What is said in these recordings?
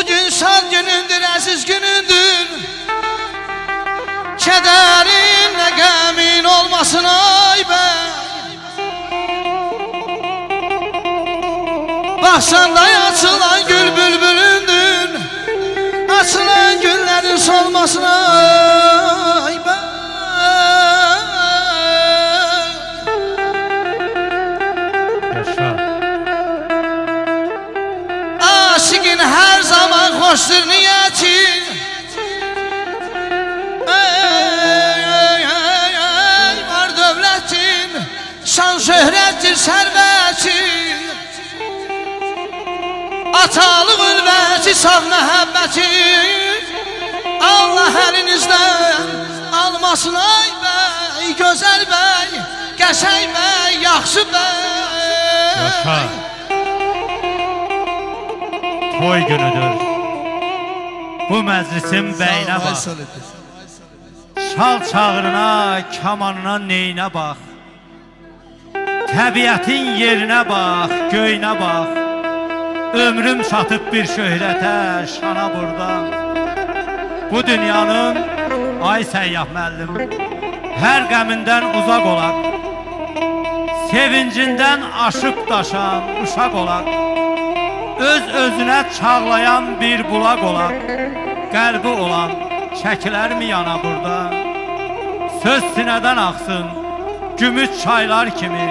Bugün şad günündür, əziz günündür. Kederin ne qəmin olmasın ay bəy. Baxsanda açılan gül bülbülündür. Açılan güllerin solmasın ay bəy. Yaşa. Aşıkın her zaman hoştur niyeti. Var dövlətin, şan şöhrətdir sərvəti. Atalıq ülvəti, saf məhəbbəti. Allah əlinizdən almasın ay bəy. Gözəl bəy, qəşəng bəy, yaxşı bəy. Yaşa. Toy günüdür. Bu məclisin bəyinə bax. Şal çağrına, kamanına neyinə bax. Təbiətin yerinə bax, göyünə bax. Ömrüm çatıb bir şöhrətə, şana burada. Bu dünyanın, ay səyyah müəllim, hər qəmindən uzaq olaq. Sevincindən aşıb daşan uşaq olaq. Öz-özünə çağlayan bir bulaq olaq. Qəlbi olan çəkilər mi yana burada? Söz sinədən axsın, gümüş çaylar kimi.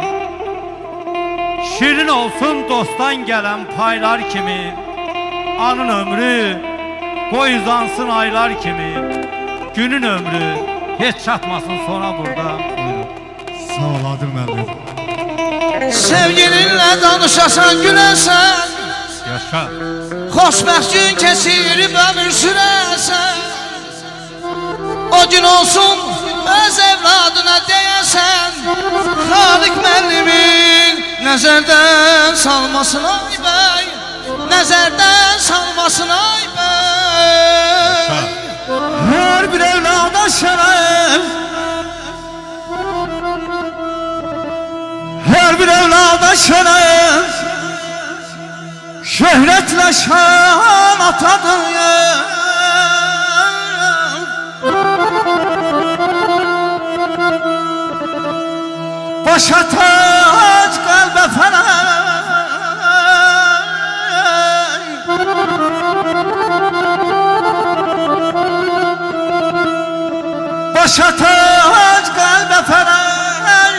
Şirin olsun dostdan gələn paylar kimi. Anın ömrü qoy uzansın aylar kimi. Günün ömrü heç çatmasın sona burada. Buyurun. Sağ ol Adil müəllim. Sevgilinle danışasan, güləsən. Yaşa. Xoşbəxt gün keçirib ömür sürəsən. O gün olsun öz evladına deyəsən. Xaliq müəllimin nəzərdən salmasın ay bəy. Nəzərdən salmasın ay bəy. Hər bir evlada şərəf, hər bir evlada şərəf, şöhrətlə şan atadır ya. Başa tac qəlbə fələk, başa tac qəlbə fələk,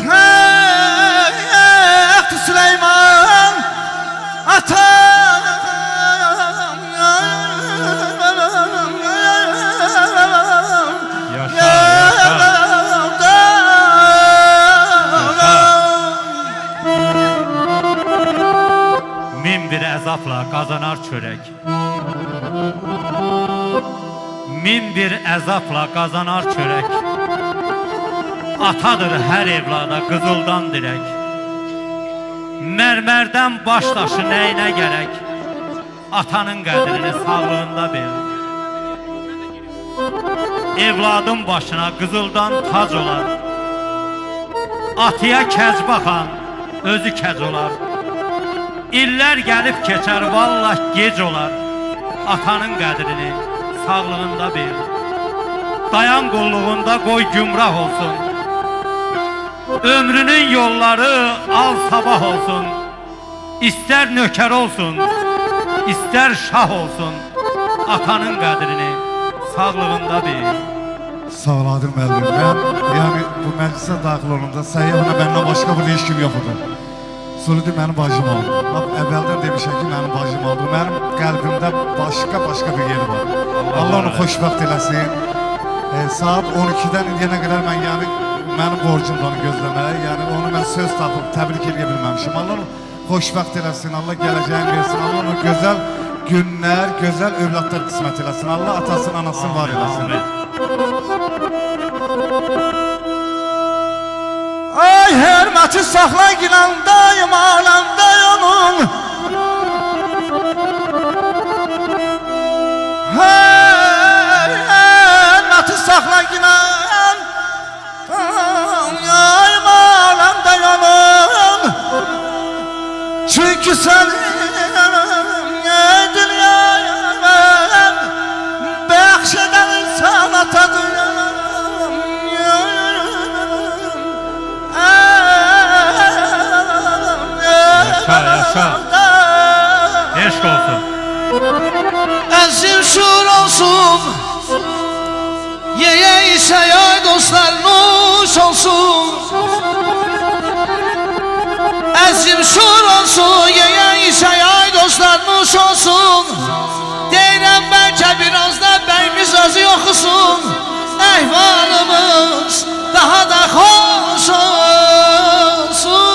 təxt Süleyman atam. Yaşa, yaşa. Min bir əzabla qazanar çörək. Min bir əzabla qazanar çörək. Atadır hər evlada qızıldan dirək. Mərmərdən baş daşı nəyinə gərək? Atanın qədrini sağlığında bil. Evladın başına qızıldan tac olar. Atıya kəc baxan özü kəc olar. İllər gəlib keçər, vallah gec olar. Atanın qədrini sağlığında bil. Dayan qulluğunda qoy gümrah olsun. Ömrünün yolları al sabah olsun. İstər nökər olsun, istər şah olsun. Atanın qədrini sağlığında bil. Sağ ol Adil müəllim. Mən yəni bu məclisə daxil olanda səyyahına məndən başqa burada heç kim yox idi. Suludu mənim bacım oldu. Bax əvvəldən demişəm ki, mənim bacım oldu. Mənim qəlbimdə başqa bir yeri var. Allah onu xoşbəxt eləsin. Saat 12-dən indiyənə qədər mən yəni mənim borcumdur onu gözləməyə. Yəni onu mən söz tapıb təbrik edə bilməmişim. Allah onu xoşbəxt eləsin. Allah gələcəyin versin. Allah onu gözəl günlər, gözəl övladlar qismət eləsin. Allah atasını, anasını var eləsin. Ay hörməti saxla ginandayım aləmdə onun. Hey hörməti saxla ginandayım aləmdə onun. Çünkü sen eşq olsun. Əzim şur olsun, yeye ise yay dostlar nuş olsun. Əzim şur olsun, yeye ise yay dostlar nuş olsun. Deyirəm bəlkə biraz da bəyimiz özü yoxusun. Əhvalımız daha da xoş olsun.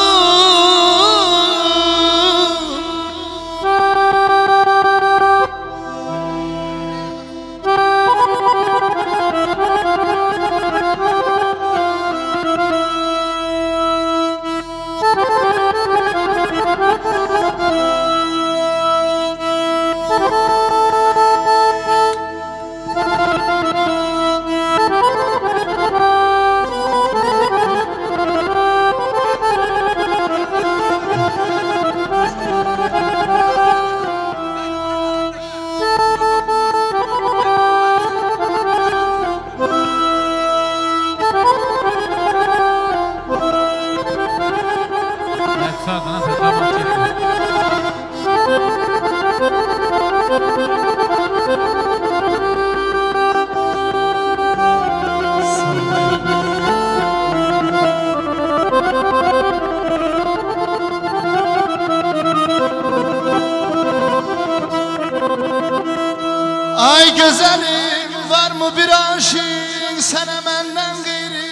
Ay güzelim, var mı bir aşık sana benden gayri?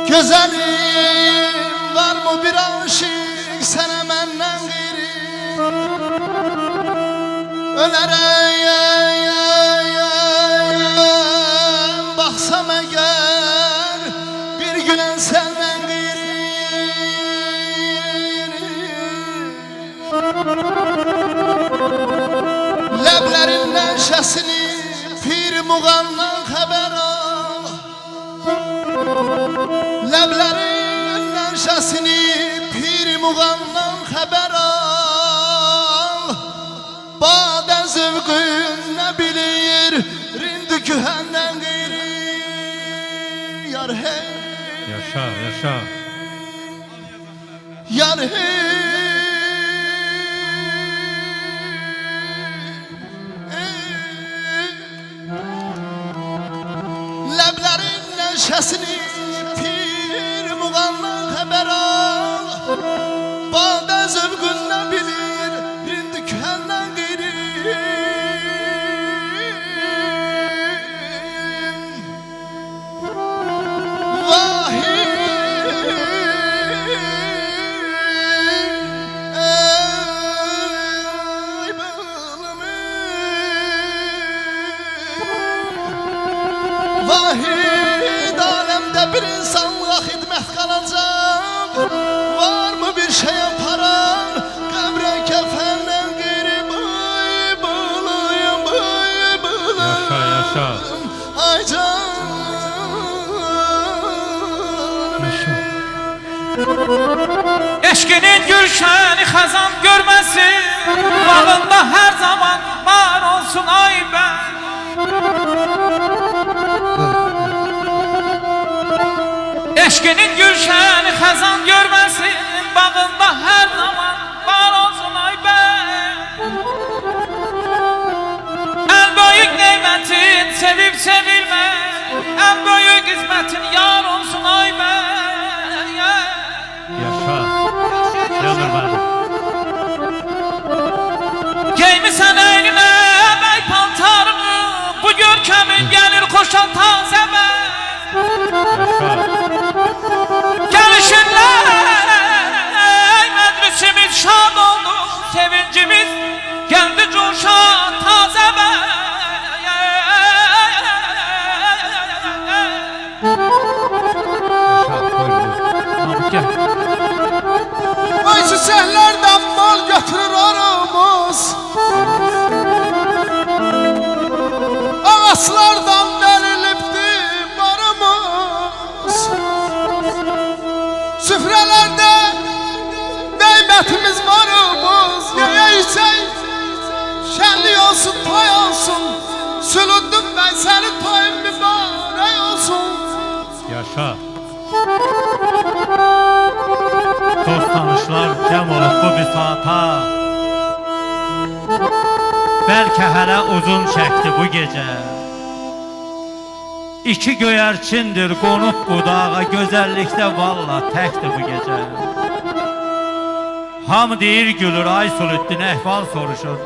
Güzelim, var mı bir aşık sana benden gayri? Ölereyim, baksam eğer bir gülen senden gayri. Leblerin neşesini pir muğandan haber al. Leblerin neşesini pir muğandan haber al. Baden zevkün ne bilir rindü kühenden gayri. Yar hey, Yaşa, yaşa. yar hey. Leblerin neşesini pir muğandan haber al. Bade zevkünle bilir rindi kühenden gayri. Vahiy ey balım, vahid alemde bir insanlığa hizmet kalacak. Var mı bir şey yaparan kabre kefenden geri bay bulayım, bay bulayım. Yaşa, yaşa. Ay canım. Eşkinin gülşeni xəzan görməsin, bağında hər zaman var olsun ay ben. Eşkinin gülşeni xəzan görməsin, bağında hər zaman var olsun ay ben. En büyük nimetin sevip sevilme, en büyük hizmetin yar olsun ay ben. Yaşa. Yanır ben. Giymişsən eynine bəy paltarını, bu görkəmin gəlir koşan tazəmə. Yaşa. Gəlişinlə məclisimiz şad oldu, sevincimiz gəldi coşan tazəmə. Gel. Ay çiçeklerden bal götürür aramız. Ağaçlardan verilipti barımız. Süfrelerde nimetimiz varımız. Yeye içey şenli olsun, toy olsun. Sülündüm ben senin toyun mübarek olsun. Yaşa. Dost tanış cəm olub bu bisata. Bəlkə hələ uzun çəkdi bu gecə. İki göyərçindir qonub budağa, gözəllikdə valla təkdir bu gecə. Hamı deyir gülür, ay Sülüddin əhval soruşur.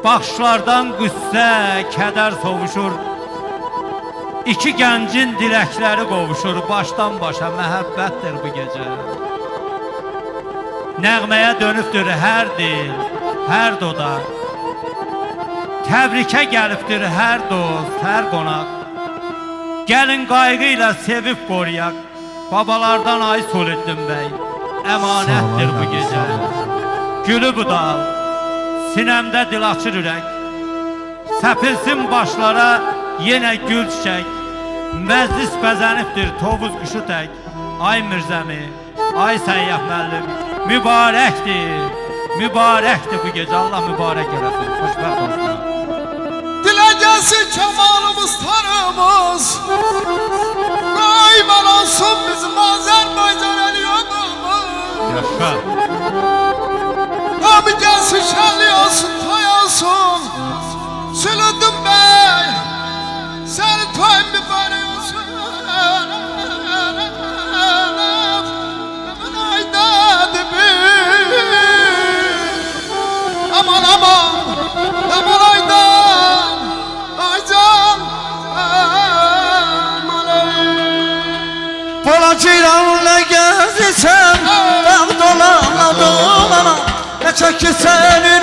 Baxışlardan qüssə, kədər sovuşur. İki gəncin diləkləri qovuşur, başdan başa məhəbbətdir bu gecə. Nəğməyə dönübdür hər dil, hər dodaq. Təbrikə gəlibdir hər dost, hər qonaq. Gəlin qayğı ilə sevib qoruyaq. Babalardan ay Sülüddin bəy, əmanətdir bu gecə. Gülü bu dal, sinəmdə dil açır ürək. Səpilsin başlara yenə gül çiçək. Məclis bəzənibdir tovuz quşu tək. Ay Mirzəmi, ay Səyyah müəllim, mübarəkdir, mübarəkdir bu gecə. Allah mübarək eləsin, xoşbəxt olsun. Dilə gəlsin kəmalımız, tarımız, qayman olsun bizim Azərbaycan əli yolumuz. Yaşa. Abi gelsin şenli olsun, toy olsun. Sülüddin Bey, senin toyun bir bari olsun. Aman aydadı bir. Aman aman, aman aydan, aycan, aman ay. Polacıranla gezirsen, dağ dolana dolana, ne çekir seni